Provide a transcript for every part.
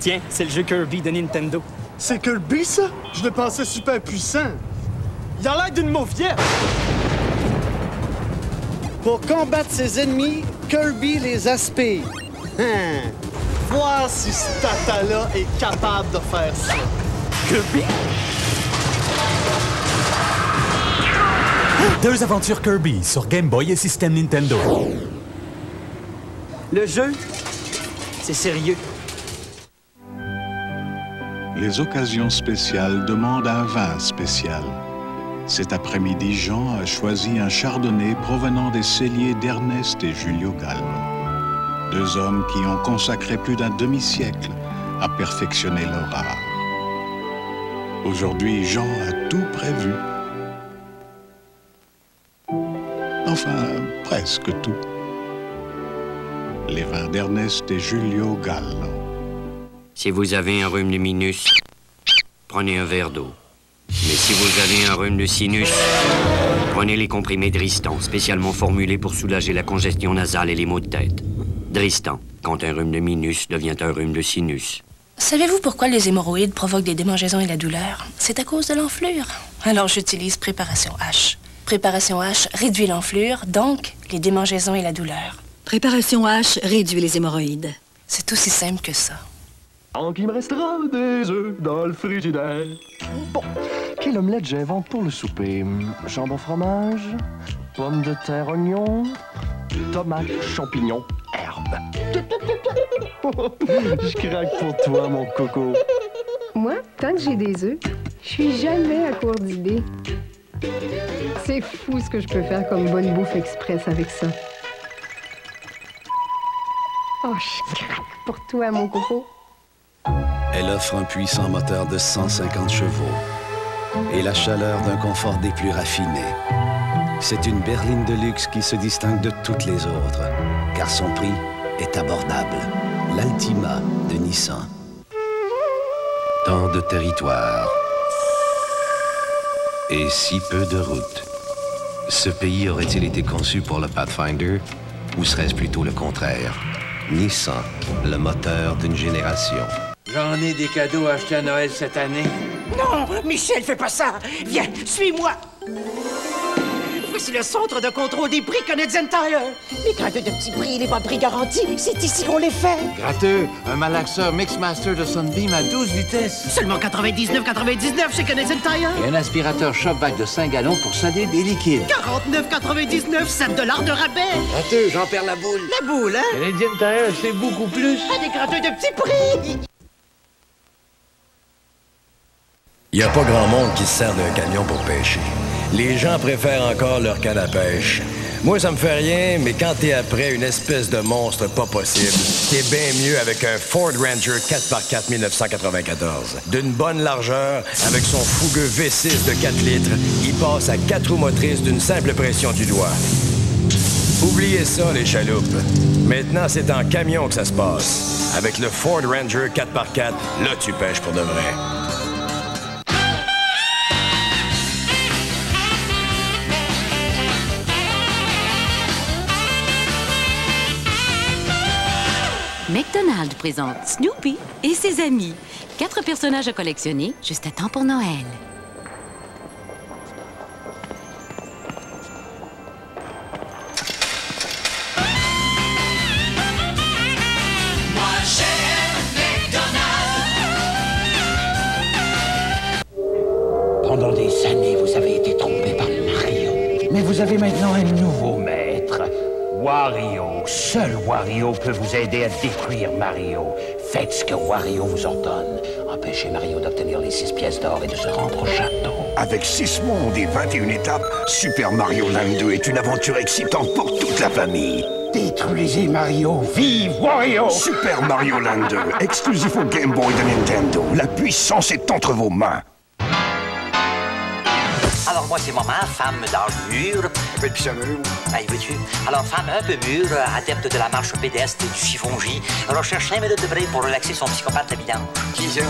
Tiens, c'est le jeu Kirby de Nintendo. C'est Kirby, ça? Je le pensais super puissant. Il a l'air d'une mauviette! Pour combattre ses ennemis, Kirby les aspire. Voir si ce tata-là est capable de faire ça. Kirby? Deux aventures Kirby sur Game Boy et système Nintendo. Le jeu, c'est sérieux. Les occasions spéciales demandent un vin spécial. Cet après-midi, Jean a choisi un chardonnay provenant des celliers d'Ernest et Julio Gallo. Deux hommes qui ont consacré plus d'un demi-siècle à perfectionner leur art. Aujourd'hui, Jean a tout prévu. Enfin, presque tout. Les vins d'Ernest et Julio Gallo. Si vous avez un rhume de minus, prenez un verre d'eau. Mais si vous avez un rhume de sinus, prenez les comprimés Dristan, spécialement formulés pour soulager la congestion nasale et les maux de tête. Dristan, quand un rhume de minus devient un rhume de sinus. Savez-vous pourquoi les hémorroïdes provoquent des démangeaisons et la douleur? C'est à cause de l'enflure. Alors j'utilise Préparation H. Préparation H réduit l'enflure, donc les démangeaisons et la douleur. Préparation H réduit les hémorroïdes. C'est aussi simple que ça. Donc il me restera des œufs dans le frigidaire. Bon, quelle omelette j'invente pour le souper? Jambon fromage, pommes de terre oignon, tomates, champignons, herbes. Je craque pour toi, mon coco. Moi, tant que j'ai des œufs, je suis jamais à court d'idées. C'est fou ce que je peux faire comme bonne bouffe express avec ça. Oh, je craque pour toi, mon coco. Elle offre un puissant moteur de 150 chevaux et la chaleur d'un confort des plus raffinés. C'est une berline de luxe qui se distingue de toutes les autres, car son prix est abordable. L'Altima de Nissan. Tant de territoire et si peu de routes. Ce pays aurait-il été conçu pour le Pathfinder ou serait-ce plutôt le contraire? Nissan, le moteur d'une génération. J'en ai des cadeaux achetés à Noël cette année. Non, Michel, fais pas ça. Viens, suis-moi. Voici le centre de contrôle des prix Canadian Tire. Les gratteux de petits prix, les bas prix garantis, c'est ici qu'on les fait. Gratteux, un malaxeur Mixmaster de Sunbeam à 12 vitesses. Seulement 99,99 chez Canadian Tire. Et un aspirateur Shopvac de 5 gallons pour saler des liquides. 49,99, 7 $ de rabais. Gratteux, j'en perds la boule. La boule, hein? Canadian Tire, c'est beaucoup plus. Ah, des gratteux de petits prix. Il n'y a pas grand monde qui se sert d'un camion pour pêcher. Les gens préfèrent encore leur canne à pêche. Moi, ça me fait rien, mais quand t'es après une espèce de monstre pas possible, t'es bien mieux avec un Ford Ranger 4x4 1994. D'une bonne largeur, avec son fougueux V6 de 4 litres, il passe à 4 roues motrices d'une simple pression du doigt. Oubliez ça, les chaloupes. Maintenant, c'est en camion que ça se passe. Avec le Ford Ranger 4x4, là, tu pêches pour de vrai. McDonald's présente Snoopy et ses amis. 4 personnages à collectionner, juste à temps pour Noël. Moi j'aime McDonald's. Pendant des années, vous avez été trompé par Mario. Mais vous avez maintenant un nouveau maître. Wario. Seul Wario peut vous aider à détruire Mario. Faites ce que Wario vous ordonne. Empêchez Mario d'obtenir les 6 pièces d'or et de se rendre au château. Avec 6 mondes et 21 étapes, Super Mario Land 2 est une aventure excitante pour toute la famille. Détruisez Mario. Vive Wario! Super Mario Land 2, exclusif au Game Boy de Nintendo. La puissance est entre vos mains. Alors moi c'est maman, femme d'âge mûr. Allez, veux-tu? Alors femme un peu mûre, adepte de la marche pédestre et du chiffon-J, recherche 5 minutes de break pour relaxer son psychopathe évident. Qui ça?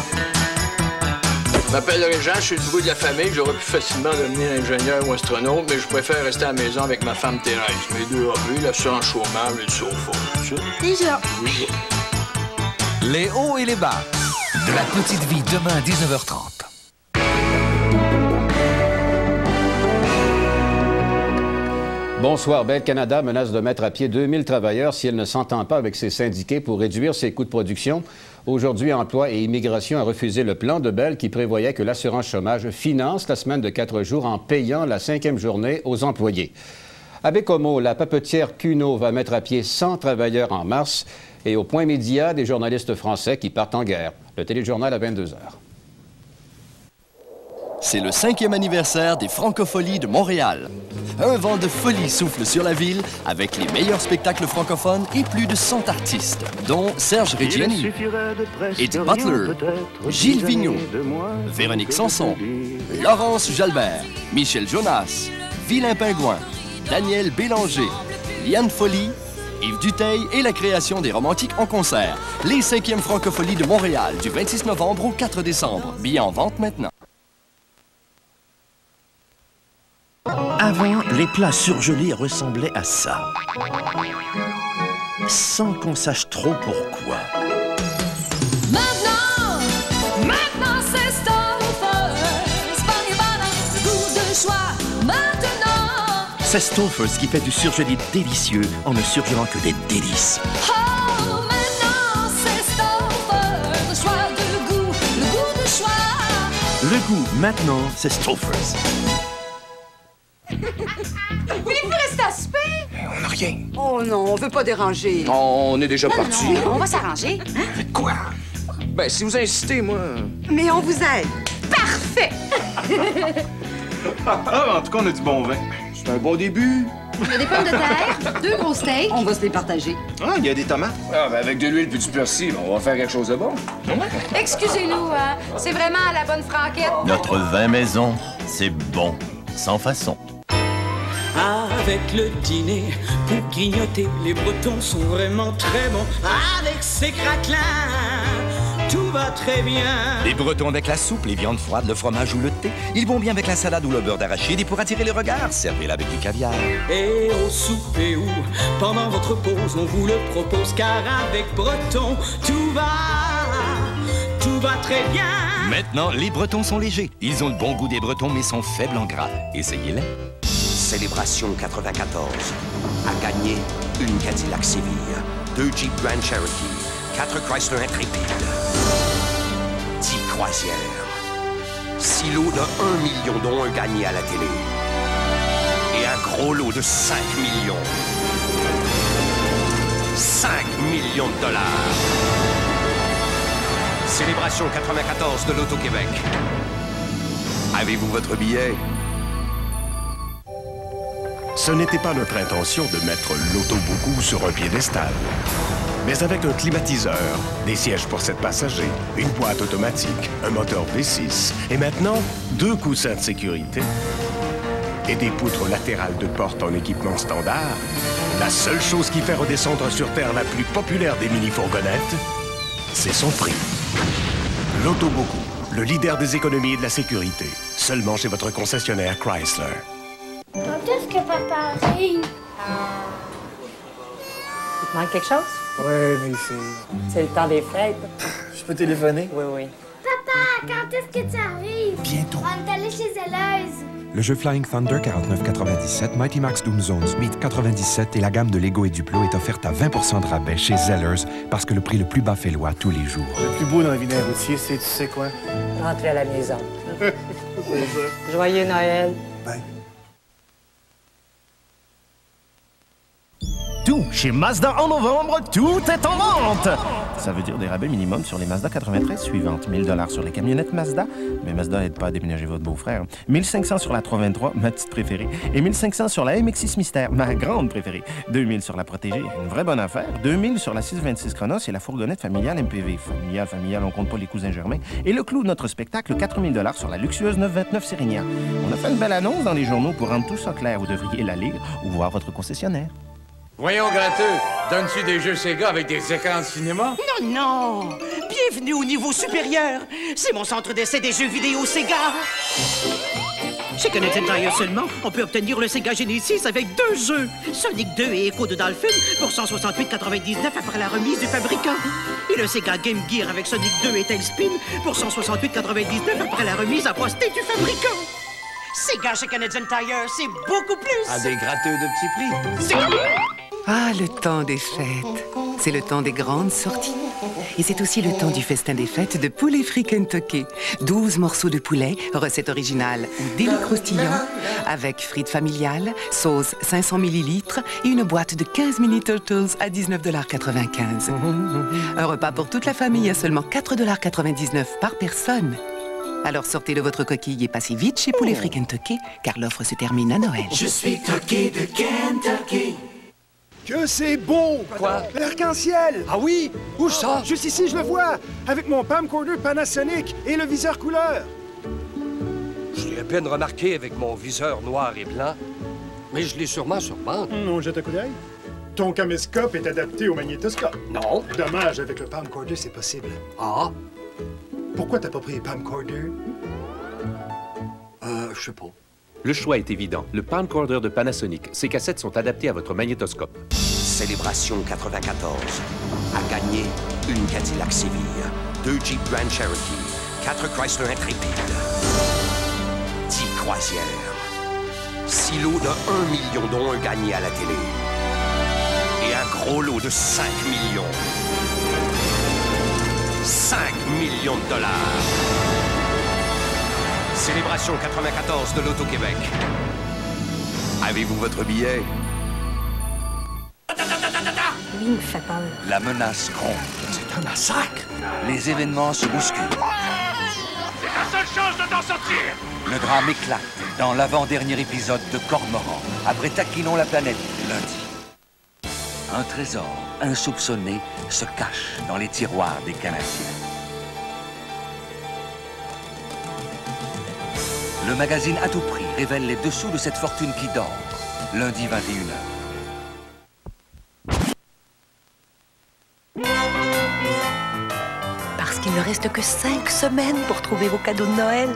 Je m'appelle Régent, je suis le bout de la famille. J'aurais pu facilement devenir ingénieur ou astronaute, mais je préfère rester à la maison avec ma femme Thérèse. Mes 2 hobbies, l'assurance chômage et le sofa. Déjà. Les hauts et les bas. De la petite vie, demain à 19h30. Bonsoir. Bell Canada menace de mettre à pied 2000 travailleurs si elle ne s'entend pas avec ses syndiqués pour réduire ses coûts de production. Aujourd'hui, Emploi et Immigration a refusé le plan de Bell qui prévoyait que l'assurance chômage finance la semaine de 4 jours en payant la 5e journée aux employés. À Bécomo, la papetière Cuno va mettre à pied 100 travailleurs en mars. Et au Point Média, des journalistes français qui partent en guerre. Le téléjournal à 22h. C'est le 5e anniversaire des Francopholies de Montréal. Un vent de folie souffle sur la ville avec les meilleurs spectacles francophones et plus de 100 artistes, dont Serge Reggiani, Edith Butler, Gilles Vigneault, Véronique Sanson, Laurence Jalbert, Michel Jonas, Vilain Pingouin, Daniel Bélanger, Liane Folly, Yves Duteil et la création des Romantiques en concert. Les 5e Francopholies de Montréal, du 26 novembre au 4 décembre. Billets en vente maintenant. Avant, les plats surgelés ressemblaient à ça. Sans qu'on sache trop pourquoi. Maintenant c'est Stouffer's. Goût de choix, maintenant. C'est Stouffer's qui fait du surgelé délicieux en ne surgelant que des délices. Oh, maintenant c'est Stouffer's. Le choix de goût, le goût de choix. Le goût, maintenant, c'est Stouffer's. Voulez-vous rester à souper? On n'a rien. Oh non, on veut pas déranger. On est déjà Non, parti. non, on va s'arranger. Hein? Avec quoi? Ben, si vous insistez, moi... Mais on vous aide. Parfait! En tout cas, on a du bon vin. C'est un bon début. Il y a des pommes de terre, 2 gros steaks. On va se les partager. Ah, il y a des tomates. Ah, ben avec de l'huile puis du persil, on va faire quelque chose de bon. Excusez-nous, hein. C'est vraiment à la bonne franquette. Notre vin maison, c'est bon, sans façon. Avec le dîner, pour grignoter, les Bretons sont vraiment très bons. Avec ces craquelins, tout va très bien. Les Bretons avec la soupe, les viandes froides, le fromage ou le thé. Ils vont bien avec la salade ou le beurre d'arachide. Et pour attirer les regards, servez-la avec du caviar. Et au souper ou pendant votre pause, on vous le propose, car avec Breton, tout va très bien. Maintenant, les Bretons sont légers. Ils ont le bon goût des Bretons, mais sont faibles en gras. Essayez-les. Célébration 94 a gagné une Cadillac Séville, 2 Jeep Grand Cherokee, 4 Chrysler Intrépide, 10 croisières, 6 lots de 1 million, dont un gagné à la télé, et un gros lot de 5 millions. 5 millions de dollars. Célébration 94 de l'Auto-Québec. Avez-vous votre billet? Ce n'était pas notre intention de mettre l'Auto-Beaucoup sur un piédestal. Mais avec un climatiseur, des sièges pour 7 passagers, une boîte automatique, un moteur V6 et maintenant 2 coussins de sécurité et des poutres latérales de porte en équipement standard, la seule chose qui fait redescendre sur Terre la plus populaire des mini-fourgonnettes, c'est son prix. L'Auto-Beaucoup, le leader des économies et de la sécurité, seulement chez votre concessionnaire Chrysler. Quand est-ce que papa arrive? Il te manque quelque chose? Oui, mais C'est le temps des fêtes. Je peux téléphoner? Oui. Papa, quand est-ce que tu arrives? Bientôt. On est allé chez Zelleuse. Le jeu Flying Thunder 49,97, Mighty Max Doom Zone Speed 97 et la gamme de Lego et Duplo est offerte à 20 % de rabais chez Zellers parce que le prix le plus bas fait loi tous les jours. Le plus beau dans le vinaigre routier, c'est tu sais quoi? Rentrer à la maison. Joyeux Noël. Bye. Tout chez Mazda en novembre, tout est en vente! Ça veut dire des rabais minimum sur les Mazda 93 suivantes. 1000 $ sur les camionnettes Mazda, mais Mazda n'aide pas à déménager votre beau-frère. 1500 sur la 323, ma petite préférée. Et 1500 sur la MX-6 Mystère, ma grande préférée. 2000 sur la Protégée, une vraie bonne affaire. 2000 sur la 626 Chronos et la fourgonnette familiale MPV. Familiale, on compte pas les cousins germains. Et le clou de notre spectacle, 4000 $ sur la luxueuse 929 Sérignan. On a fait une belle annonce dans les journaux pour rendre tout ça clair. Vous devriez la lire ou voir votre concessionnaire. Voyons, gratteux, donnes-tu des jeux Sega avec des écrans de cinéma? Non! Bienvenue au niveau supérieur! C'est mon centre d'essai des jeux vidéo Sega! Chez Canadian Tire seulement, on peut obtenir le Sega Genesis avec 2 jeux. Sonic 2 et Echo de Dolphin pour 168,99 après la remise du fabricant. Et le Sega Game Gear avec Sonic 2 et Tailspin pour 168,99 après la remise à poster du fabricant. Sega chez Canadian Tire, c'est beaucoup plus. À des gratteux de petits prix. Ah, le temps des fêtes. C'est le temps des grandes sorties. Et c'est aussi le temps du festin des fêtes de poulet frit Kentucky. 12 morceaux de poulet, recette originale ou délit croustillant, avec frites familiales, sauce 500 ml et une boîte de 15 mini Turtles à 19,95 $. Un repas pour toute la famille à seulement 4,99 $ par personne. Alors sortez de votre coquille et passez vite chez Poulet Frit Kentucky, car l'offre se termine à Noël. Je suis Turkey de Kentucky. Que c'est beau! Quoi? L'arc-en-ciel! Ah oui? Où ça? Juste ici, je le vois! Avec mon camcorder Panasonic et le viseur couleur! Je l'ai à peine remarqué avec mon viseur noir et blanc, mais je l'ai sûrement sur bande. On jette un coup d'œil? Ton caméscope est adapté au magnétoscope. Non. Dommage, avec le camcorder, c'est possible. Ah? Pourquoi t'as pas pris le camcorder? Je sais pas. Le choix est évident. Le camcorder de Panasonic. Ces cassettes sont adaptées à votre magnétoscope. Célébration 94. À gagner, une Cadillac Seville, 2 Jeep Grand Cherokee, 4 Chrysler Intrépide, 10 croisières, 6 lots de 1 million, dont un gagné à la télé, et un gros lot de 5 millions. 5 millions de dollars. Célébration 94 de l'Auto-Québec. Avez-vous votre billet? Lui me fait peur. La menace gronde. C'est un massacre. Les événements se bousculent. C'est ta seule chance de t'en sortir! Le drame éclate dans l'avant-dernier épisode de Cormoran, après Taquinons la planète, lundi. Un trésor insoupçonné se cache dans les tiroirs des Canadiens. Le magazine À tout prix révèle les dessous de cette fortune qui dort, lundi 21h. Parce qu'il ne reste que 5 semaines pour trouver vos cadeaux de Noël.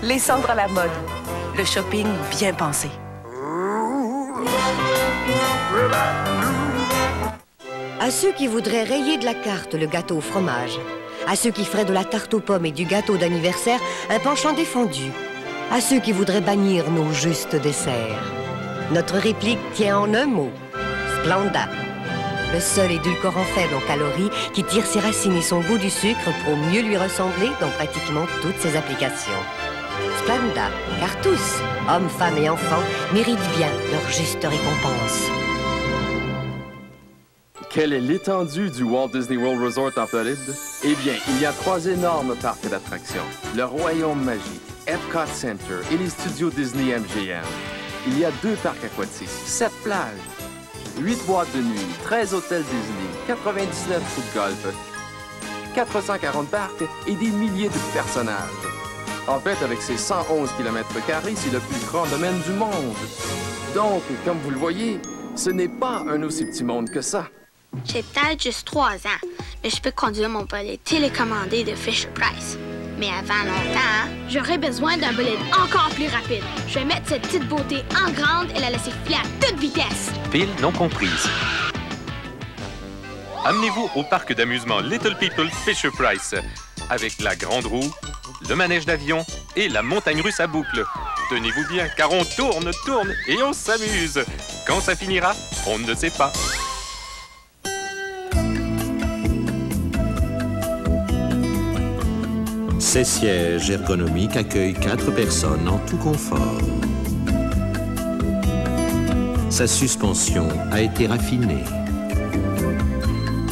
Les cendres à la mode. Le shopping bien pensé. À ceux qui voudraient rayer de la carte le gâteau au fromage, à ceux qui feraient de la tarte aux pommes et du gâteau d'anniversaire un penchant défendu, à ceux qui voudraient bannir nos justes desserts. Notre réplique tient en un mot, Splenda. Le seul édulcorant faible en calories qui tire ses racines et son goût du sucre pour mieux lui ressembler dans pratiquement toutes ses applications. Splenda, car tous, hommes, femmes et enfants, méritent bien leur juste récompense. Quelle est l'étendue du Walt Disney World Resort en Floride? Eh bien, il y a 3 énormes parcs d'attractions. Le Royaume Magique, Epcot Center et les studios Disney MGM. Il y a 2 parcs aquatiques, 7 plages, 8 boîtes de nuit, 13 hôtels Disney, 99 trous de golf, 440 parcs et des milliers de personnages. En fait, avec ses 111 km², c'est le plus grand domaine du monde. Donc, comme vous le voyez, ce n'est pas un aussi petit monde que ça. J'ai peut-être juste 3 ans, mais je peux conduire mon volet télécommandé de Fisher-Price. Mais avant longtemps, j'aurai besoin d'un bolide encore plus rapide. Je vais mettre cette petite beauté en grande et la laisser filer à toute vitesse. Pile non comprise. Amenez-vous au parc d'amusement Little People Fisher-Price avec la grande roue, le manège d'avion et la montagne russe à boucle. Tenez-vous bien, car on tourne et on s'amuse. Quand ça finira, on ne sait pas. Ces sièges ergonomiques accueillent 4 personnes en tout confort. Sa suspension a été raffinée.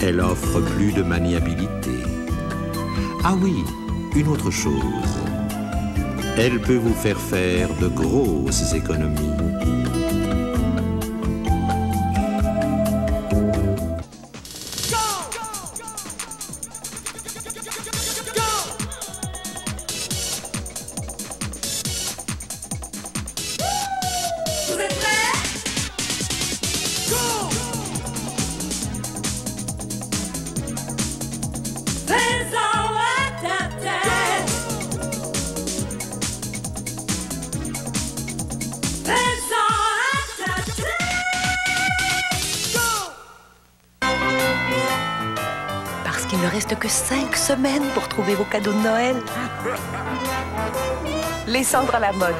Elle offre plus de maniabilité. Ah oui, une autre chose. Elle peut vous faire de grosses économies. reste que 5 semaines pour trouver vos cadeaux de Noël. Les cendres à la mode.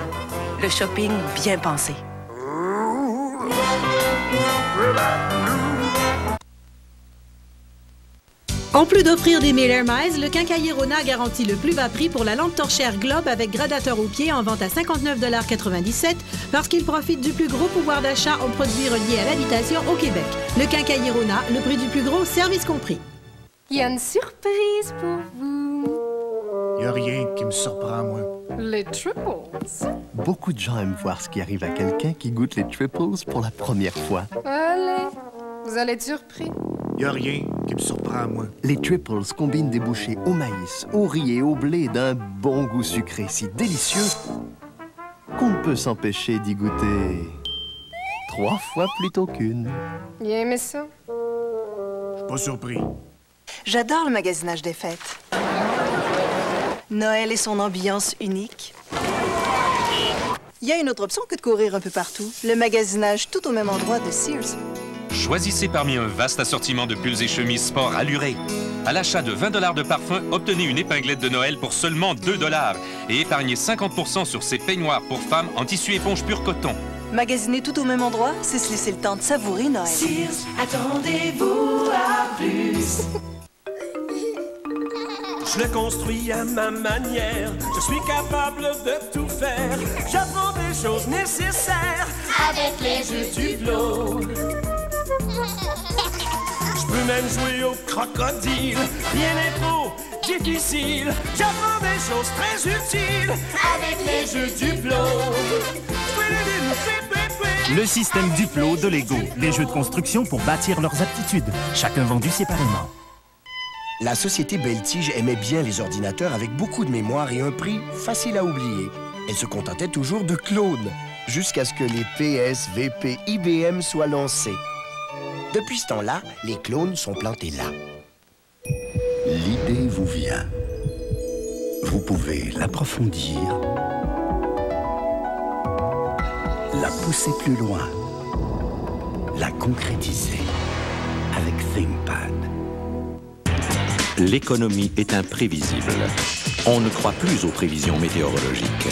Le shopping bien pensé. En plus d'offrir des Miller Miles, le Quincaillier Rona garantit le plus bas prix pour la lampe torchère Globe avec gradateur au pied en vente à 59,97 $ parce qu'il profite du plus gros pouvoir d'achat en produits reliés à l'habitation au Québec. Le Quincaillier Rona, le prix du plus gros, service compris. Il y a une surprise pour vous. Y a rien qui me surprend, moi. Les Triples. Beaucoup de gens aiment voir ce qui arrive à quelqu'un qui goûte les Triples pour la première fois. Allez, vous allez être surpris. Y a rien qui me surprend, moi. Les Triples combinent des bouchées au maïs, au riz et au blé d'un bon goût sucré si délicieux qu'on ne peut s'empêcher d'y goûter 3 fois plutôt qu'une. Il aimé ça? Je suis pas surpris. J'adore le magasinage des fêtes. Noël et son ambiance unique. Il y a une autre option que de courir un peu partout. Le magasinage tout au même endroit de Sears. Choisissez parmi un vaste assortiment de pulls et chemises sport allurés. À l'achat de 20 $ de parfum, obtenez une épinglette de Noël pour seulement 2 $ et épargnez 50% sur ces peignoirs pour femmes en tissu éponge pur coton. Magasiner tout au même endroit, c'est se laisser le temps de savourer Noël. Sears, attendez-vous à plus. Je le construis à ma manière. Je suis capable de tout faire. J'apprends des choses nécessaires avec les jeux du flot. Je peux même jouer au crocodile. Rien n'est trop difficile. J'apprends des choses très utiles avec les jeux du flot. Le système Duplo de Lego. Les jeux de construction pour bâtir leurs aptitudes. Chacun vendu séparément. La société Belle-Tige aimait bien les ordinateurs avec beaucoup de mémoire et un prix facile à oublier. Elle se contentait toujours de clones, jusqu'à ce que les PS, VP, IBM soient lancés. Depuis ce temps-là, les clones sont plantés là. L'idée vous vient. Vous pouvez l'approfondir, la pousser plus loin, la concrétiser avec ThinkPad. L'économie est imprévisible. On ne croit plus aux prévisions météorologiques.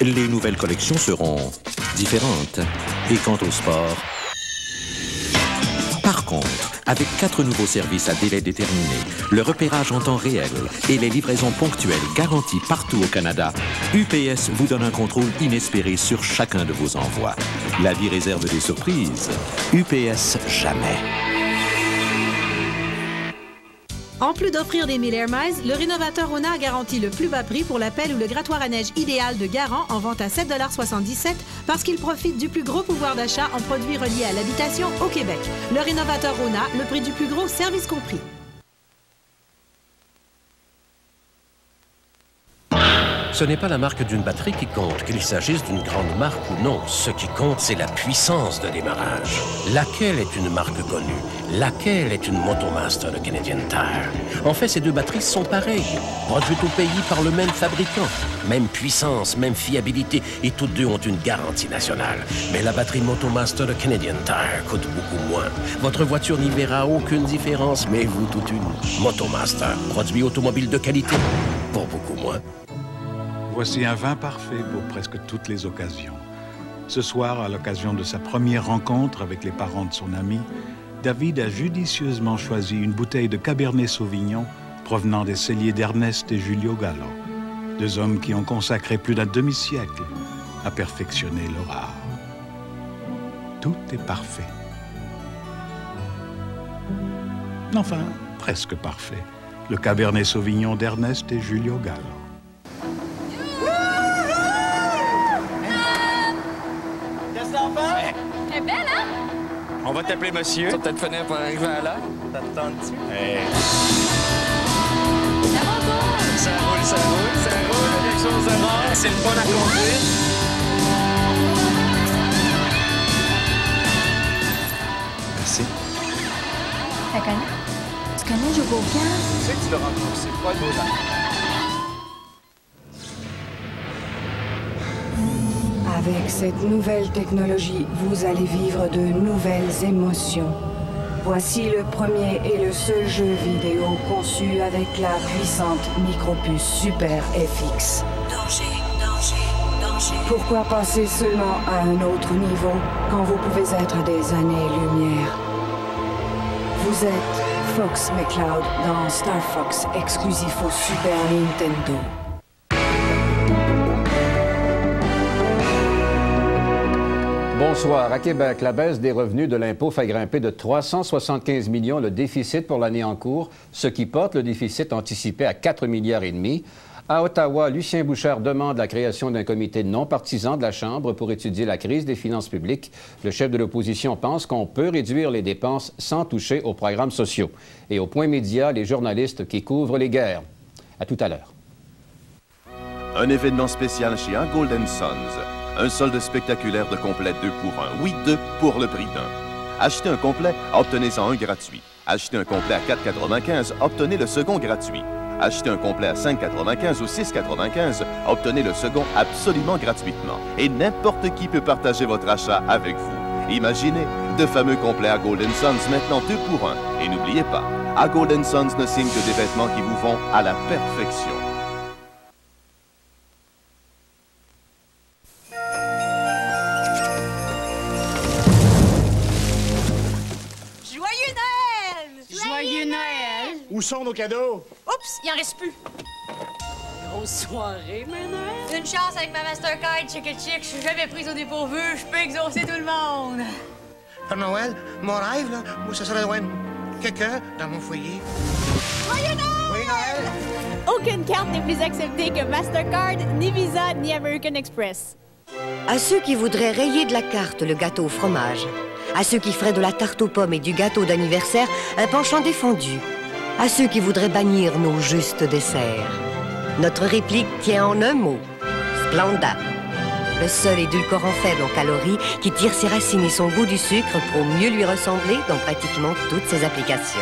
Les nouvelles collections seront différentes. Et quant au sport... Par contre, avec 4 nouveaux services à délai déterminé, le repérage en temps réel et les livraisons ponctuelles garanties partout au Canada, UPS vous donne un contrôle inespéré sur chacun de vos envois. La vie réserve des surprises. UPS, jamais. En plus d'offrir des Miller Miles, le rénovateur Rona garantit le plus bas prix pour la pelle ou le grattoir à neige idéal de Garant en vente à 7,77 $ parce qu'il profite du plus gros pouvoir d'achat en produits reliés à l'habitation au Québec. Le rénovateur Rona, le prix du plus gros, service compris. Ce n'est pas la marque d'une batterie qui compte, qu'il s'agisse d'une grande marque ou non. Ce qui compte, c'est la puissance de démarrage. Laquelle est une marque connue? Laquelle est une Motomaster de Canadian Tire? En fait, ces deux batteries sont pareilles, produites au pays par le même fabricant. Même puissance, même fiabilité, et toutes deux ont une garantie nationale. Mais la batterie Motomaster de Canadian Tire coûte beaucoup moins. Votre voiture n'y verra aucune différence, mais vous toute une. Motomaster, produit automobile de qualité, pour beaucoup moins. Voici un vin parfait pour presque toutes les occasions. Ce soir, à l'occasion de sa première rencontre avec les parents de son ami, David a judicieusement choisi une bouteille de Cabernet Sauvignon provenant des celliers d'Ernest et Julio Gallo, deux hommes qui ont consacré plus d'un demi-siècle à perfectionner leur art. Tout est parfait. Enfin, presque parfait. Le Cabernet Sauvignon d'Ernest et Julio Gallo. Elle est belle, hein? On va t'appeler monsieur. Tu vas peut-être finir par arriver à l'heure. T'attends-tu? Ça va pas? Ça roule, ça roule, ça roule. Quelque chose de rare. C'est le fun à conduire. Merci. Tu connais? Tu connais Joe Beaucamp? Tu sais que tu l'as rencontré. C'est pas beau, Avec cette nouvelle technologie, vous allez vivre de nouvelles émotions. Voici le premier et le seul jeu vidéo conçu avec la puissante micropuce Super FX. Danger, danger, danger. Pourquoi passer seulement à un autre niveau quand vous pouvez être des années-lumière? Vous êtes Fox McCloud dans Star Fox exclusif au Super Nintendo. Bonsoir. À Québec, la baisse des revenus de l'impôt fait grimper de 375 millions le déficit pour l'année en cours, ce qui porte le déficit anticipé à 4,5 milliards. À Ottawa, Lucien Bouchard demande la création d'un comité non partisan de la Chambre pour étudier la crise des finances publiques. Le chef de l'opposition pense qu'on peut réduire les dépenses sans toucher aux programmes sociaux. Et au Point Média, les journalistes qui couvrent les guerres. À tout à l'heure. Un événement spécial chez un Golden Sons. Un solde spectaculaire de complet 2 pour 1. Oui, 2 pour le prix d'un. Achetez un complet, obtenez-en un gratuit. Achetez un complet à 4,95, obtenez le second gratuit. Achetez un complet à 5,95 ou 6,95, obtenez le second absolument gratuitement. Et n'importe qui peut partager votre achat avec vous. Imaginez, de fameux complets à Golden Sons maintenant 2 pour 1. Et n'oubliez pas, à Golden Sons ne signe que des vêtements qui vous vont à la perfection. Où sont nos cadeaux? Oups, il en reste plus. Grosse soirée, maintenant. Une chance avec ma Mastercard Chick et Chick. Je suis jamais prise au dépourvu. Je peux exaucer tout le monde. Père Noël, mon rêve, là, moi, ça serait d'avoir quelqu'un dans mon foyer. Joyeux Noël! Oui, Noël! Aucune carte n'est plus acceptée que Mastercard, ni Visa, ni American Express. À ceux qui voudraient rayer de la carte le gâteau au fromage, à ceux qui feraient de la tarte aux pommes et du gâteau d'anniversaire un penchant défendu, à ceux qui voudraient bannir nos justes desserts. Notre réplique tient en un mot, Splenda. Le seul édulcorant faible en calories qui tire ses racines et son goût du sucre pour mieux lui ressembler dans pratiquement toutes ses applications.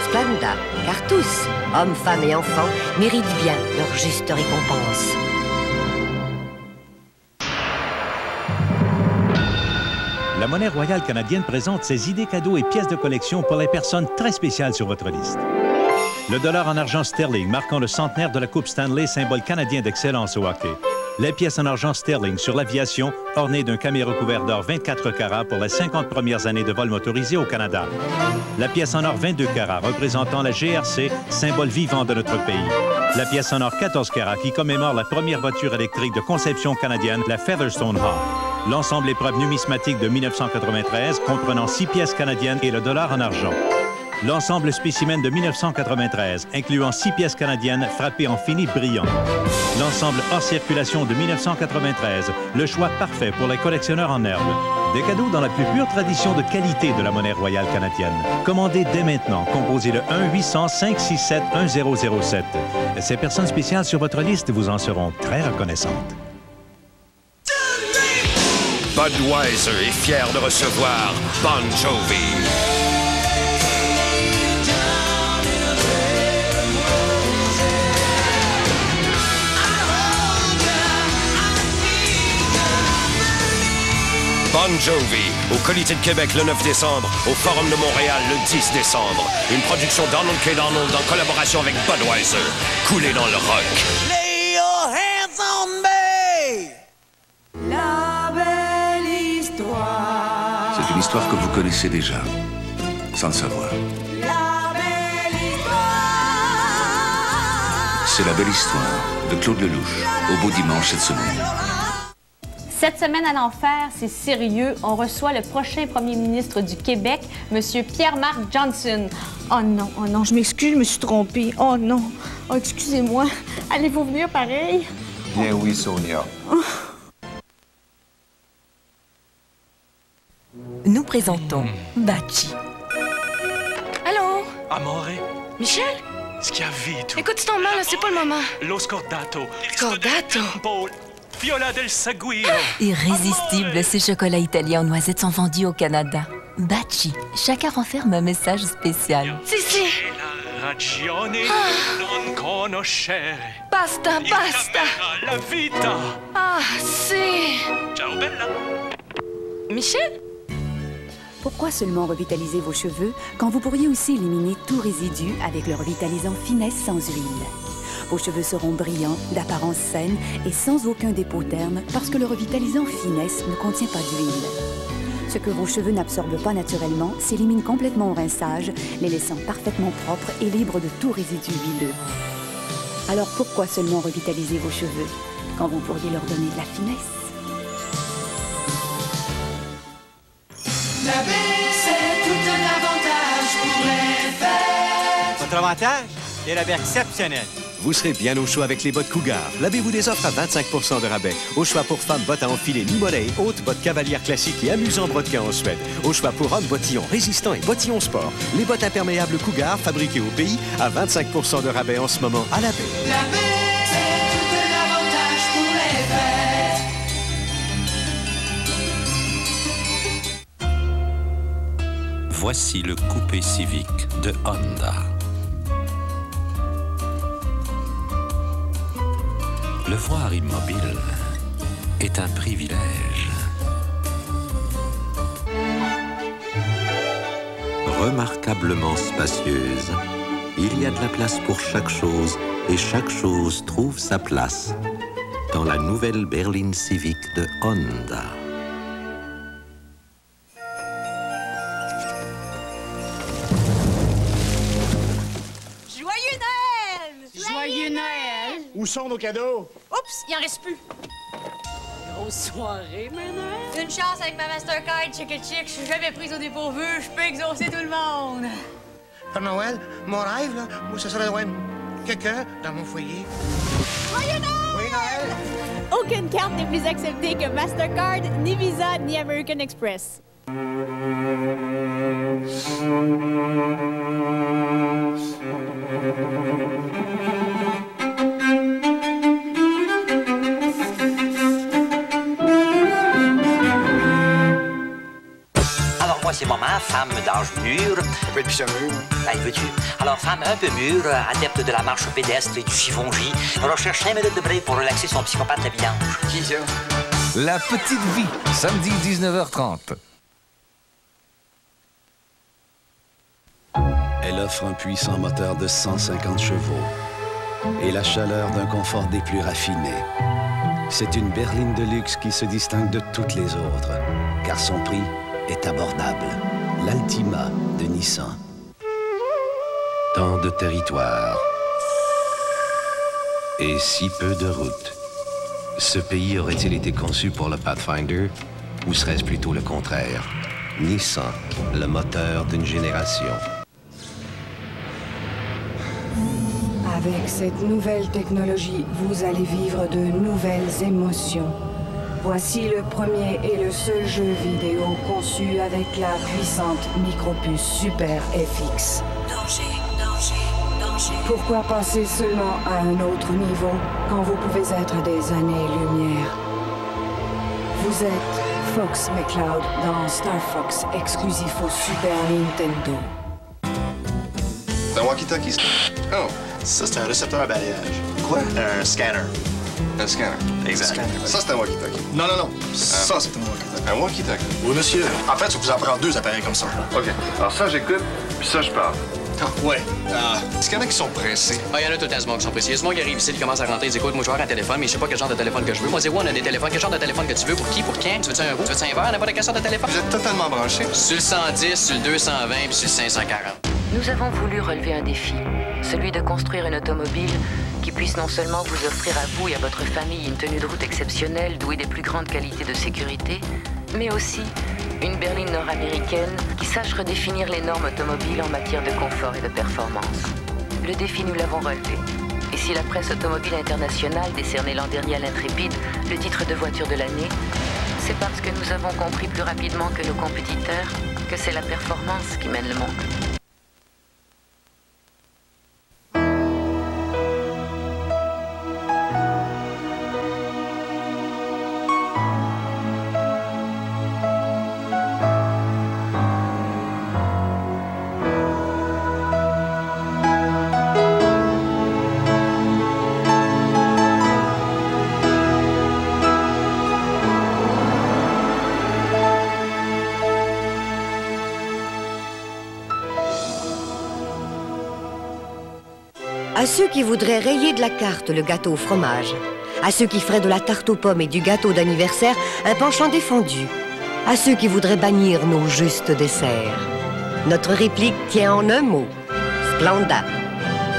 Splenda, car tous, hommes, femmes et enfants, méritent bien leur juste récompense. La Monnaie royale canadienne présente ses idées cadeaux et pièces de collection pour les personnes très spéciales sur votre liste. Le dollar en argent sterling marquant le centenaire de la Coupe Stanley, symbole canadien d'excellence au hockey. Les pièces en argent sterling sur l'aviation, ornées d'un caméra couvert d'or 24 carats pour les 50 premières années de vol motorisé au Canada. La pièce en or 22 carats représentant la GRC, symbole vivant de notre pays. La pièce en or 14 carats qui commémore la première voiture électrique de conception canadienne, la Featherstone Hawk. L'ensemble épreuve numismatique de 1993, comprenant 6 pièces canadiennes et le dollar en argent. L'ensemble spécimen de 1993, incluant 6 pièces canadiennes frappées en fini brillant. L'ensemble hors circulation de 1993, le choix parfait pour les collectionneurs en herbe. Des cadeaux dans la plus pure tradition de qualité de la monnaie royale canadienne. Commandez dès maintenant. Composez le 1-800-567-1007. Ces personnes spéciales sur votre liste vous en seront très reconnaissantes. Budweiser est fier de recevoir Bon Jovi. Bon Jovi, au Colité de Québec le 9 décembre, au Forum de Montréal le 10 décembre. Une production d'Arnold K. Donald en collaboration avec Budweiser. Coulé dans le rock. Lay your hands on me! La belle histoire. C'est une histoire que vous connaissez déjà, sans le savoir. La belle histoire. C'est la belle histoire de Claude Lelouch, au beau dimanche cette semaine. Cette semaine à l'enfer, c'est sérieux. On reçoit le prochain premier ministre du Québec, M. Pierre-Marc Johnson. Oh non, je m'excuse, je me suis trompée. Oh non, oh, excusez-moi. Allez-vous venir pareil? Bien oui, Sonia. Oh. Nous présentons Baci. Allô? Amore. Michel? Schiavito. Écoute ton mal, c'est pas le moment. Lo scordato. Scordato? Viola del Saguio. Irrésistibles, ces chocolats italiens aux noisettes sont vendus au Canada. Baci. Chacun renferme un message spécial. Si. La ragione non conoscere. Basta. La vita. Ah, si. Ciao, bella. Michel? Pourquoi seulement revitaliser vos cheveux quand vous pourriez aussi éliminer tout résidu avec le revitalisant Finesse sans huile? Vos cheveux seront brillants, d'apparence saine et sans aucun dépôt terne parce que le revitalisant Finesse ne contient pas d'huile. Ce que vos cheveux n'absorbent pas naturellement s'élimine complètement au rinçage, les laissant parfaitement propres et libres de tout résidu huileux. Alors pourquoi seulement revitaliser vos cheveux quand vous pourriez leur donner de la finesse? La baie, c'est tout un avantage pour les fêtes. Votre avantage? Des rabais exceptionnels. Vous serez bien au chaud avec les bottes Cougar. La baie vous les offre à 25 % de rabais. Au choix pour femmes, bottes à enfilés mi-mollet, hautes, bottes cavalières classiques et amusants brodequins en Suède. Au choix pour hommes, bottillons résistants et bottillons sport. Les bottes imperméables Cougar, fabriquées au pays, à 25 % de rabais en ce moment à la baie. La baie, c'est tout un avantage pour les fêtes. Voici le coupé Civic de Honda. Le voir immobile est un privilège. Remarquablement spacieuse, il y a de la place pour chaque chose et chaque chose trouve sa place dans la nouvelle berline Civic de Honda. Joyeux Noël! Joyeux Noël! Où sont nos cadeaux? Oups, il en reste plus. Grosse soirée, maintenant. Une chance avec ma Mastercard Chicken Chick. Je suis jamais prise au dépourvu. Je peux exaucer tout le monde. Père Noël, mon rêve, là, moi, ce serait d'avoir quelqu'un dans mon foyer. Joyeux Noël! Oui, Noël! Aucune carte n'est plus acceptée que Mastercard, ni Visa, ni American Express. Moi, c'est maman, femme d'âge mûr. Un peu de pisson mûr. Ben, veux-tu? Alors, femme un peu mûre, adepte de la marche pédestre et du chiffon J, recherche 5 minutes de break pour relaxer son psychopathe la vidange. Qui ça? La Petite Vie, samedi 19h30. Elle offre un puissant moteur de 150 chevaux et la chaleur d'un confort des plus raffinés. C'est une berline de luxe qui se distingue de toutes les autres, car son prix est abordable. L'Altima de Nissan. Tant de territoires et si peu de routes. Ce pays aurait-il été conçu pour le Pathfinder ou serait-ce plutôt le contraire? Nissan, le moteur d'une génération. Avec cette nouvelle technologie, vous allez vivre de nouvelles émotions. Voici le premier et le seul jeu vidéo conçu avec la puissante micropuce Super FX. Danger, danger, danger. Pourquoi passer seulement à un autre niveau quand vous pouvez être des années-lumière? Vous êtes Fox McCloud dans Star Fox, exclusif au Super Nintendo. C'est un walkie-talkie. Oh, ça, c'est un récepteur à balayage. Quoi? Un scanner. Un scanner. Exact. Ça, c'est un walkie-talkie. Non, non, non. Ça, c'est un walkie-talkie. Un walkie-talkie? Oui, monsieur. En fait, il faut vous en prendre 2 appareils comme ça. OK. Alors ça, j'écoute, puis ça, je parle. Ouais. Est-ce qu'il y en a qui sont pressés? Ah, il y en a tout le temps qui sont pressés. Il y a ce monde qui arrive ici, il commence à rentrer, il dit écoute, moi, je vais avoir un téléphone, mais je sais pas quel genre de téléphone que je veux. Moi, c'est on a des téléphones. Quel genre de téléphone que tu veux? Pour qui? Pour quand? Tu veux-tu un roux? Tu veux-tu un verre? N'importe quel genre de téléphone? Vous êtes totalement branché. Sur le 110, sur le 220, puis sur le 540. Nous avons voulu relever un défi, celui de construire une automobile qui puisse non seulement vous offrir à vous et à votre famille une tenue de route exceptionnelle, douée des plus grandes qualités de sécurité, mais aussi une berline nord-américaine qui sache redéfinir les normes automobiles en matière de confort et de performance. Le défi, nous l'avons relevé. Et si la presse automobile internationale décernait l'an dernier à l'Intrépide le titre de voiture de l'année, c'est parce que nous avons compris plus rapidement que nos compétiteurs que c'est la performance qui mène le monde. À ceux qui voudraient rayer de la carte le gâteau au fromage. À ceux qui feraient de la tarte aux pommes et du gâteau d'anniversaire un penchant défendu. À ceux qui voudraient bannir nos justes desserts. Notre réplique tient en un mot. Splenda.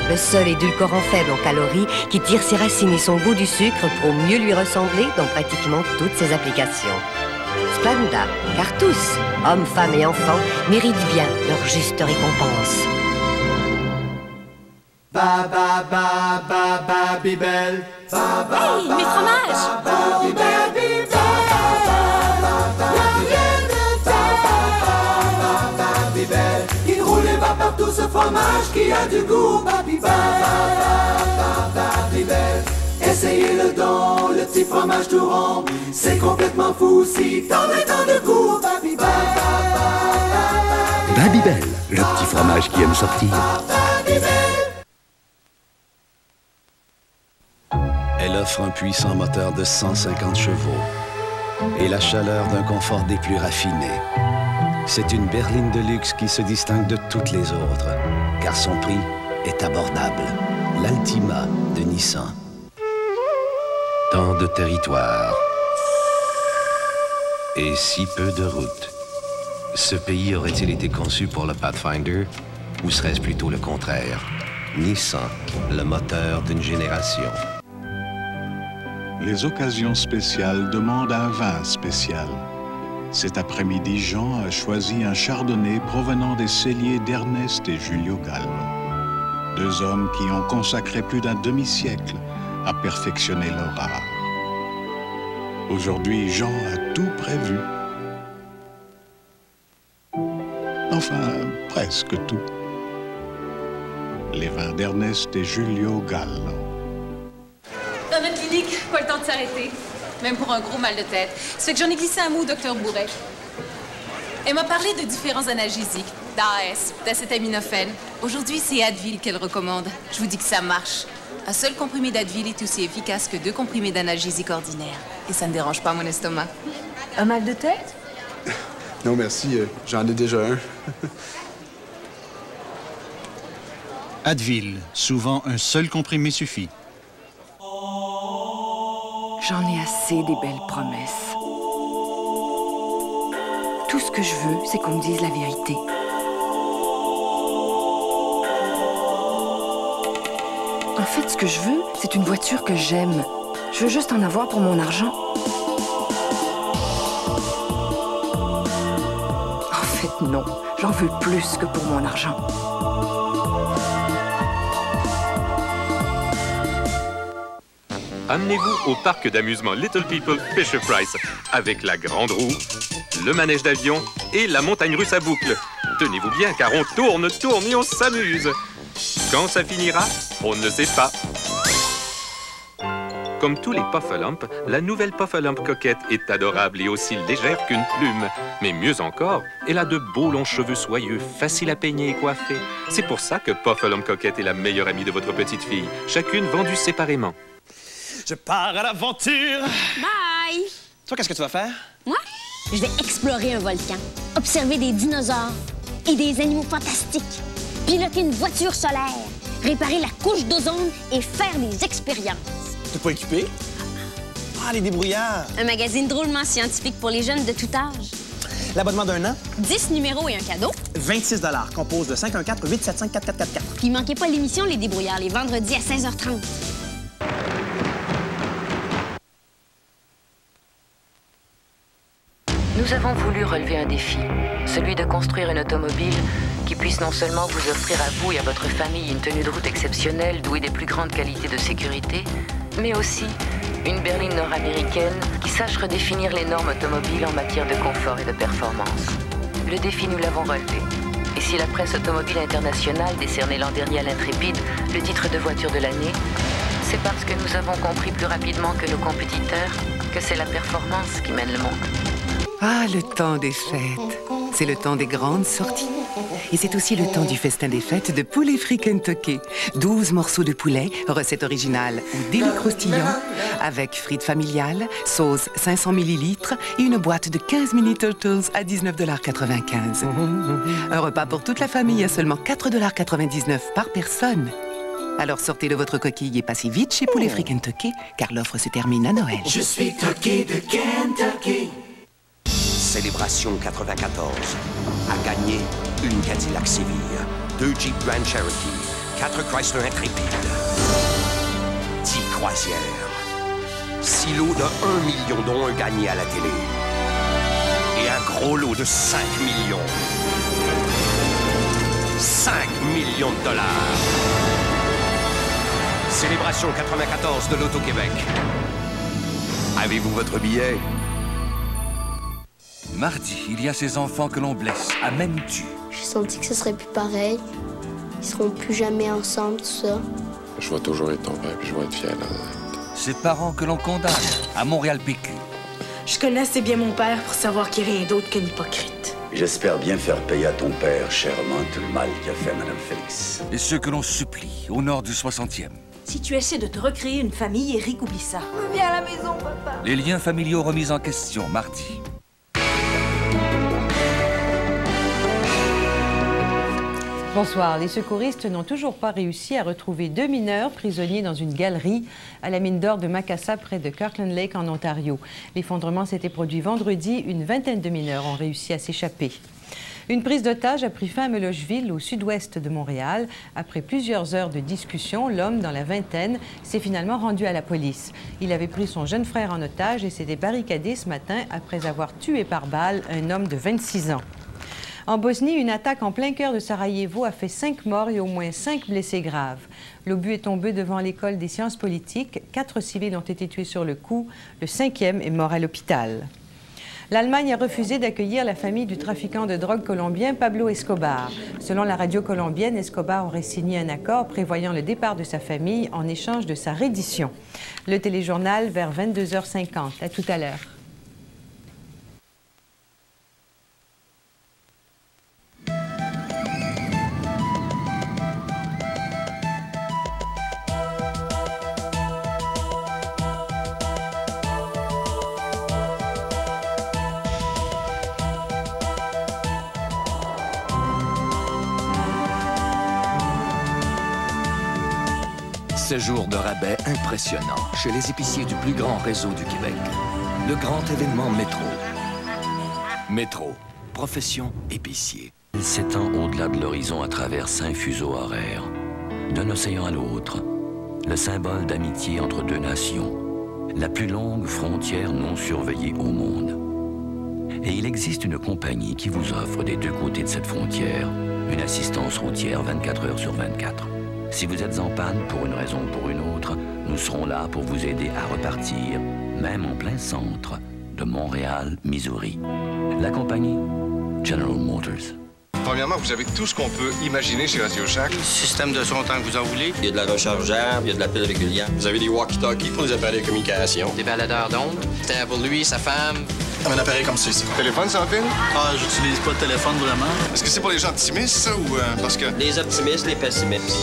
Le seul édulcorant faible en calories qui tire ses racines et son goût du sucre pour mieux lui ressembler dans pratiquement toutes ses applications. Splenda, car tous, hommes, femmes et enfants, méritent bien leur juste récompense. Ba ba ba ba Babybel. Hey, mes fromages! Il roule et va partout ce fromage qui a du goût. Babybel. Essayez le don, le petit fromage tout rond. C'est complètement fou si t'en as tant de goût. Babybel. Babybel, le petit fromage qui aime sortir. Elle offre un puissant moteur de 150 chevaux et la chaleur d'un confort des plus raffinés. C'est une berline de luxe qui se distingue de toutes les autres, car son prix est abordable. L'Altima de Nissan. Tant de territoires et si peu de routes. Ce pays aurait-il été conçu pour le Pathfinder ou serait-ce plutôt le contraire? Nissan, le moteur d'une génération. Les occasions spéciales demandent un vin spécial. Cet après-midi, Jean a choisi un chardonnay provenant des celliers d'Ernest et Julio Gallo. Deux hommes qui ont consacré plus d'un demi-siècle à perfectionner leur art. Aujourd'hui, Jean a tout prévu. Enfin, presque tout. Les vins d'Ernest et Julio Gallo. Dans notre clinique, pas le temps de s'arrêter. Même pour un gros mal de tête. Ça fait que j'en ai glissé un mot au docteur Bourret. Elle m'a parlé de différents analgésiques. d'AS, d'acétaminophène. Aujourd'hui, c'est Advil qu'elle recommande. Je vous dis que ça marche. Un seul comprimé d'Advil est aussi efficace que 2 comprimés d'analgésique ordinaire. Et ça ne dérange pas mon estomac. Un mal de tête? Non, merci. J'en ai déjà un. Advil. Souvent, un seul comprimé suffit. J'en ai assez des belles promesses. Tout ce que je veux, c'est qu'on me dise la vérité. En fait, ce que je veux, c'est une voiture que j'aime. Je veux juste en avoir pour mon argent. En fait, non. J'en veux plus que pour mon argent. Amenez-vous au parc d'amusement Little People Fisher-Price avec la grande roue, le manège d'avion et la montagne russe à boucle. Tenez-vous bien car on tourne et on s'amuse. Quand ça finira, on ne sait pas. Comme tous les Puffalump, la nouvelle Puffalump coquette est adorable et aussi légère qu'une plume. Mais mieux encore, elle a de beaux longs cheveux soyeux, faciles à peigner et coiffer. C'est pour ça que Puffalump coquette est la meilleure amie de votre petite fille, chacune vendue séparément. Je pars à l'aventure! Bye! Toi, qu'est-ce que tu vas faire? Moi? Je vais explorer un volcan, observer des dinosaures et des animaux fantastiques, piloter une voiture solaire, réparer la couche d'ozone et faire des expériences. T'es pas équipé? Ah, les débrouillards! Un magazine drôlement scientifique pour les jeunes de tout âge. L'abonnement d'1 an? 10 numéros et un cadeau. 26 $. Compose de 514-875-4444. Puis manquez pas l'émission Les Débrouillards, les vendredis à 16h30. Nous avons voulu relever un défi, celui de construire une automobile qui puisse non seulement vous offrir à vous et à votre famille une tenue de route exceptionnelle douée des plus grandes qualités de sécurité, mais aussi une berline nord-américaine qui sache redéfinir les normes automobiles en matière de confort et de performance. Le défi, nous l'avons relevé. Et si la presse automobile internationale décernait l'an dernier à l'Intrépide le titre de voiture de l'année, c'est parce que nous avons compris plus rapidement que nos compétiteurs que c'est la performance qui mène le monde. Ah, le temps des fêtes. C'est le temps des grandes sorties. Et c'est aussi le temps du festin des fêtes de poulet frit Kentucky. 12 morceaux de poulet, recette originale ou délit croustillant, avec frites familiales, sauce 500 ml et une boîte de 15 mini Turtles à 19,95 $. Un repas pour toute la famille à seulement 4,99 $ par personne. Alors sortez de votre coquille et passez vite chez Poulet Frit Kentucky, car l'offre se termine à Noël. Je suis Turkey de Kentucky. Célébration 94 a gagné une Cadillac Seville, 2 Jeep Grand Cherokee, 4 Chrysler Intrépide, 10 croisières, 6 lots de 1 million dont un gagné à la télé et un gros lot de 5 millions. 5 millions de dollars. Célébration 94 de l'Auto-Québec. Avez-vous votre billet? Mardi, il y a ces enfants que l'on blesse, à même tue. J'ai senti que ce serait plus pareil. Ils seront plus jamais ensemble, tout ça. Je vais toujours être ton père, puis je vais être fier. Ces parents que l'on condamne, à Montréal PQ. Je connais assez bien mon père pour savoir qu'il n'y a rien d'autre qu'un hypocrite. J'espère bien faire payer à ton père chèrement tout le mal qu'a fait Mme Félix. Et ceux que l'on supplie, au nord du 60e. Si tu essaies de te recréer une famille, Eric, oublie ça. Viens à la maison, papa. Les liens familiaux remis en question, mardi. Bonsoir. Les secouristes n'ont toujours pas réussi à retrouver 2 mineurs prisonniers dans une galerie à la mine d'or de Macassa, près de Kirkland Lake, en Ontario. L'effondrement s'était produit vendredi. Une vingtaine de mineurs ont réussi à s'échapper. Une prise d'otage a pris fin à Melocheville, au sud-ouest de Montréal. Après plusieurs heures de discussion, l'homme, dans la vingtaine, s'est finalement rendu à la police. Il avait pris son jeune frère en otage et s'était barricadé ce matin après avoir tué par balle un homme de 26 ans. En Bosnie, une attaque en plein cœur de Sarajevo a fait 5 morts et au moins 5 blessés graves. L'obus est tombé devant l'école des sciences politiques. 4 civils ont été tués sur le coup. Le 5e est mort à l'hôpital. L'Allemagne a refusé d'accueillir la famille du trafiquant de drogue colombien Pablo Escobar. Selon la radio colombienne, Escobar aurait signé un accord prévoyant le départ de sa famille en échange de sa reddition. Le téléjournal vers 22h50. À tout à l'heure. Séjour de rabais impressionnant chez les épiciers du plus grand réseau du Québec. Le grand événement Métro. Métro, profession épicier. Il s'étend au-delà de l'horizon à travers 5 fuseaux horaires. D'un océan à l'autre, le symbole d'amitié entre 2 nations. La plus longue frontière non surveillée au monde. Et il existe une compagnie qui vous offre des 2 côtés de cette frontière une assistance routière 24 heures sur 24. Si vous êtes en panne pour une raison ou pour une autre, nous serons là pour vous aider à repartir, même en plein centre de Montréal, Missouri. La compagnie General Motors. Premièrement, vous avez tout ce qu'on peut imaginer chez Radio Shack. Système de son tant que vous en voulez. Il y a de la rechargeable, il y a de la pile régulière. Vous avez des walkie-talkies pour les appareils de communication. Des baladeurs d'ondes. C'était pour lui, sa femme. Un appareil comme celui-ci. Téléphone sans fil? Ah, j'utilise pas de téléphone vraiment. Est-ce que c'est pour les gens optimistes, ça, ou parce que... Les optimistes, les pessimistes.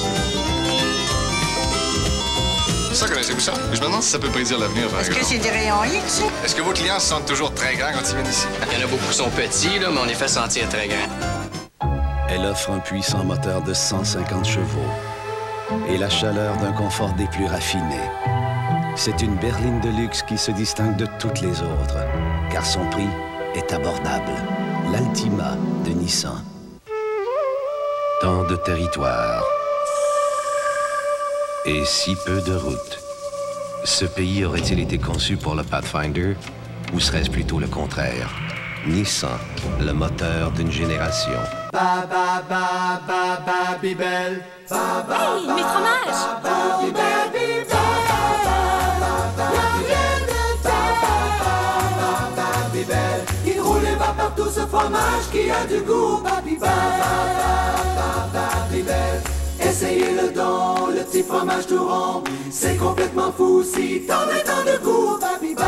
Ça, connaissez-vous ça? Je me demande si ça peut prédire l'avenir, par exemple. Est-ce que c'est des rayons X? Est-ce que vos clients se sentent toujours très grands quand ils viennent ici? Il y en a beaucoup qui sont petits, là, mais on les fait sentir très grands. Elle offre un puissant moteur de 150 chevaux et la chaleur d'un confort des plus raffinés. C'est une berline de luxe qui se distingue de toutes les autres, car son prix est abordable. L'Altima de Nissan. Tant de territoire et si peu de routes. Ce pays aurait-il été conçu pour le Pathfinder ou serait-ce plutôt le contraire? Nissan, le moteur d'une génération. Ba ba ba ba Babybel. Hey, mes fromages! Babybel. Il roule et va partout ce fromage qui a du goût. Babybel. Essayez-le donc, le petit fromage tout rond. C'est complètement fou si t'en as tant de goût. Babybel.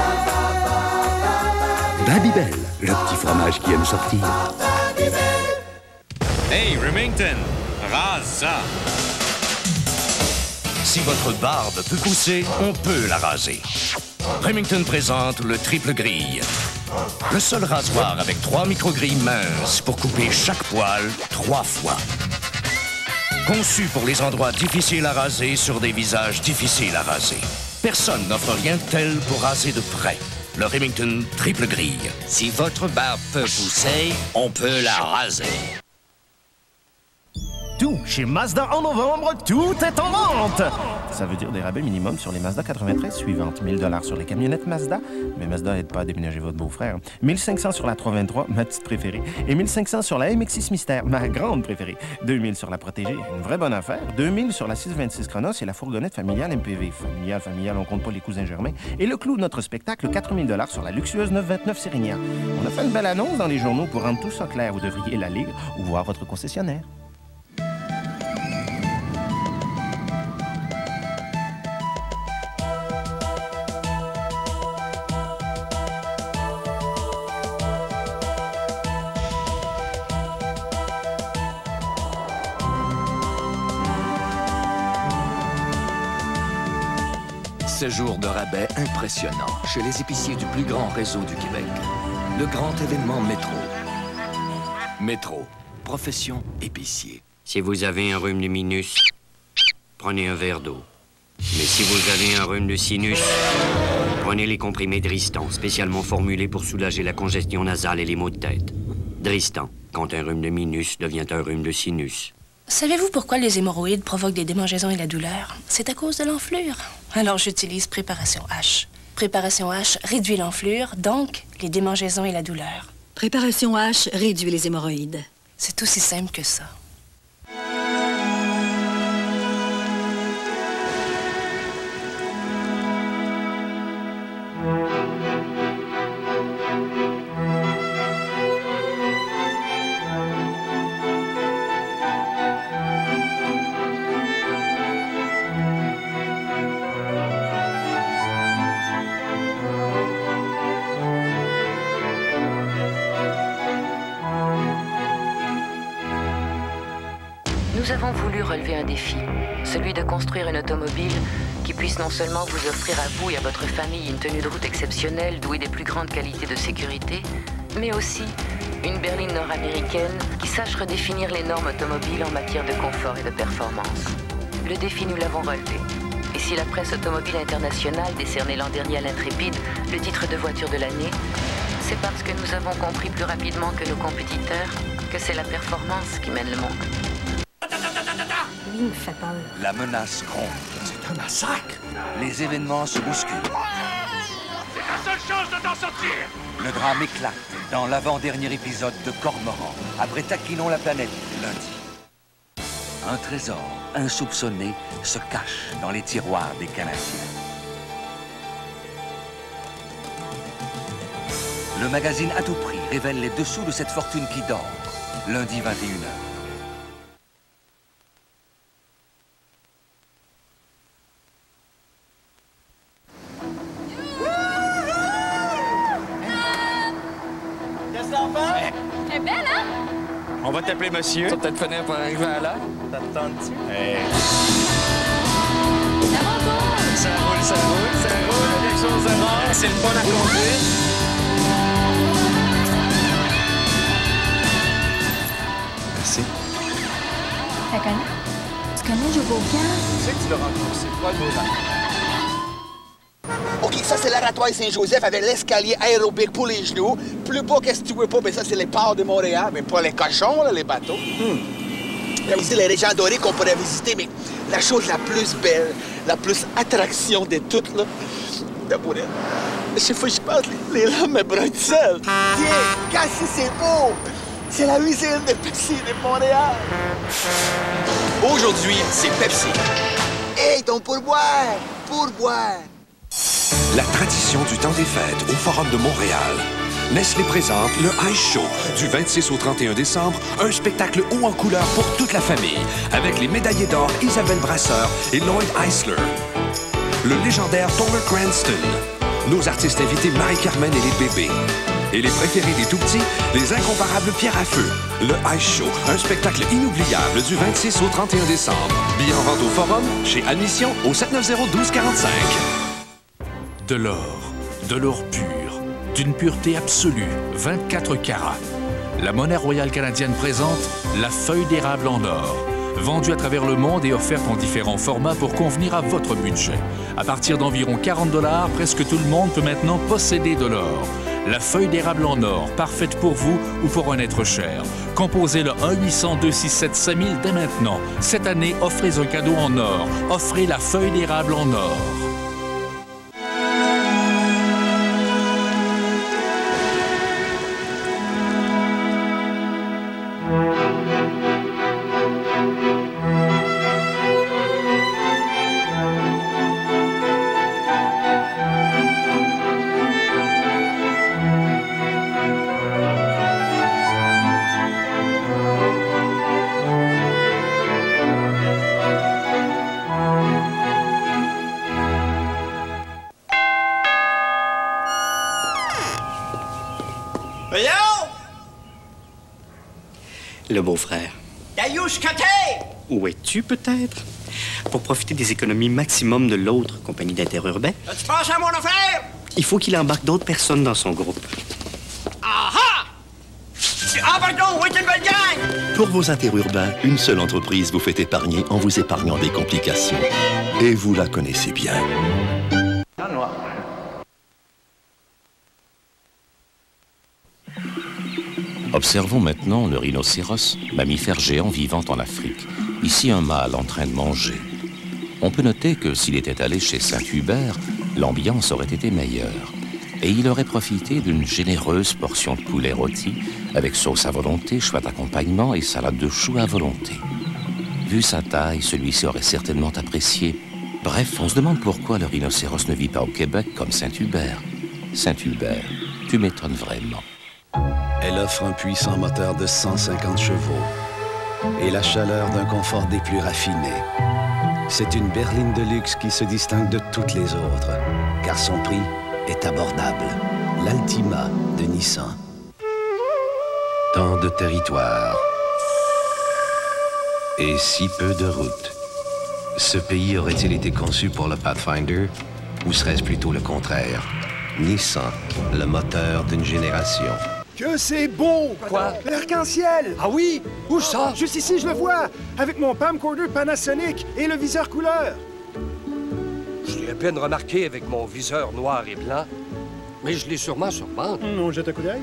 Babybel, le petit fromage qui aime sortir. Hey, Remington, rase ça! Si votre barbe peut pousser, on peut la raser. Remington présente le triple grille. Le seul rasoir avec 3 microgrilles minces pour couper chaque poil 3 fois. Conçu pour les endroits difficiles à raser sur des visages difficiles à raser. Personne n'offre rien de tel pour raser de près. Le Remington triple grille. Si votre barbe peut pousser, on peut la raser. Tout chez Mazda en novembre, tout est en vente! Ça veut dire des rabais minimum sur les Mazda 93 suivantes. 1000 $ sur les camionnettes Mazda, mais Mazda n'aide pas à déménager votre beau-frère. 1500 sur la 323, ma petite préférée. Et 1500 sur la MX-6 Mystère, ma grande préférée. 2000 sur la Protégée, une vraie bonne affaire. 2000 sur la 626 Chronos et la fourgonnette familiale MPV. Familiale, on compte pas les cousins germains. Et le clou de notre spectacle, 4000 $ sur la luxueuse 929 Sérignan. On a fait une belle annonce dans les journaux pour rendre tout ça clair. Vous devriez la lire ou voir votre concessionnaire. Séjour de rabais impressionnant chez les épiciers du plus grand réseau du Québec. Le grand événement Métro. Métro, profession épicier. Si vous avez un rhume de minus, prenez un verre d'eau. Mais si vous avez un rhume de sinus, prenez les comprimés Dristan, spécialement formulés pour soulager la congestion nasale et les maux de tête. Dristan, quand un rhume de minus devient un rhume de sinus. Savez-vous pourquoi les hémorroïdes provoquent des démangeaisons et la douleur? C'est à cause de l'enflure. Alors j'utilise Préparation H. Préparation H réduit l'enflure, donc les démangeaisons et la douleur. Préparation H réduit les hémorroïdes. C'est aussi simple que ça. Nous avons voulu relever un défi, celui de construire une automobile qui puisse non seulement vous offrir à vous et à votre famille une tenue de route exceptionnelle douée des plus grandes qualités de sécurité, mais aussi une berline nord-américaine qui sache redéfinir les normes automobiles en matière de confort et de performance. Le défi, nous l'avons relevé. Et si la presse automobile internationale décernait l'an dernier à l'Intrépide le titre de voiture de l'année, c'est parce que nous avons compris plus rapidement que nos compétiteurs que c'est la performance qui mène le monde. Lui me fait peur. La menace gronde. C'est un massacre. Les événements se bousculent. C'est ta seule chance de t'en sortir. Le drame éclate dans l'avant-dernier épisode de Cormoran, après Taquinons la planète, lundi. Un trésor insoupçonné se cache dans les tiroirs des Canadiens. Le magazine À tout prix révèle les dessous de cette fortune qui dort, lundi 21h. Elle est belle, hein? On va t'appeler monsieur. Tu vas peut-être finir par arriver à l'heure. T'attends-tu? Hey. Ça roule, quelque chose de rare. C'est le fun à conduire. Merci. Tu la connais? Tu connais Joe Beaucamp? Tu sais que tu l'as rencontré, c'est pas beau. OK, ça, c'est l'Aratoire Saint-Joseph avec l'escalier aérobique pour les genoux. Plus bas, qu'est-ce que tu veux pas? Mais ça, c'est les ports de Montréal, mais pas les cochons, là, les bateaux. Il y a aussi les régions dorées qu'on pourrait visiter, mais la chose la plus belle, la plus attraction de toutes, là, d'abord, chaque fois que je passe, les lames me brûlent seules. Tiens, Cassie, c'est beau! C'est la usine de Pepsi de Montréal. Aujourd'hui, c'est Pepsi. Hey, ton pourboire! Pourboire! La tradition du temps des fêtes au Forum de Montréal. Nestlé présente le Ice Show du 26 au 31 décembre, un spectacle haut en couleur pour toute la famille, avec les médaillés d'or Isabelle Brasseur et Lloyd Eisler. Le légendaire Tomer Cranston. Nos artistes invités Marie-Carmen et les bébés. Et les préférés des tout-petits, les incomparables Pierre à Feu. Le Ice Show, un spectacle inoubliable du 26 au 31 décembre. Billets en vente au Forum, chez Admission, au 790-1245. De l'or pur, d'une pureté absolue, 24 carats. La monnaie royale canadienne présente la feuille d'érable en or, vendue à travers le monde et offerte en différents formats pour convenir à votre budget. À partir d'environ 40 $, presque tout le monde peut maintenant posséder de l'or. La feuille d'érable en or, parfaite pour vous ou pour un être cher. Composez le 1-800-267-5000 dès maintenant. Cette année, offrez un cadeau en or. Offrez la feuille d'érable en or. Le beau-frère. Où es-tu, peut-être? Pour profiter des économies maximum de l'autre compagnie d'interurbain, Tu penses à mon affaire? il faut qu'il embarque d'autres personnes dans son groupe. Aha! Ah, pardon, oui, c'est une belle gang! Pour vos interurbains, une seule entreprise vous fait épargner en vous épargnant des complications. Et vous la connaissez bien. Observons maintenant le rhinocéros, mammifère géant vivant en Afrique. Ici, un mâle en train de manger. On peut noter que s'il était allé chez Saint-Hubert, l'ambiance aurait été meilleure. Et il aurait profité d'une généreuse portion de poulet rôti, avec sauce à volonté, choix d'accompagnement et salade de choux à volonté. Vu sa taille, celui-ci aurait certainement apprécié. Bref, on se demande pourquoi le rhinocéros ne vit pas au Québec comme Saint-Hubert. Saint-Hubert, tu m'étonnes vraiment. Elle offre un puissant moteur de 150 chevaux et la chaleur d'un confort des plus raffinés. C'est une berline de luxe qui se distingue de toutes les autres, car son prix est abordable. L'Altima de Nissan. Tant de territoire et si peu de routes. Ce pays aurait-il été conçu pour le Pathfinder ou serait-ce plutôt le contraire? Nissan, le moteur d'une génération. Que c'est beau! Quoi? L'arc-en-ciel! Ah oui? Où ça? Juste ici, je le vois! Avec mon camcorder Panasonic et le viseur couleur! Je l'ai à peine remarqué avec mon viseur noir et blanc, mais je l'ai sûrement sur bande. On jette un coup d'œil?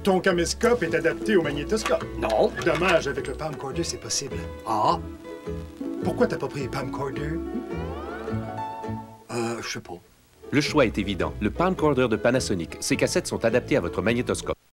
Ton caméscope est adapté au magnétoscope. Non. Dommage, avec le camcorder, c'est possible. Ah? Pourquoi t'as pas pris le camcorder? Je sais pas. Le choix est évident. Le camcorder de Panasonic. Ces cassettes sont adaptées à votre magnétoscope.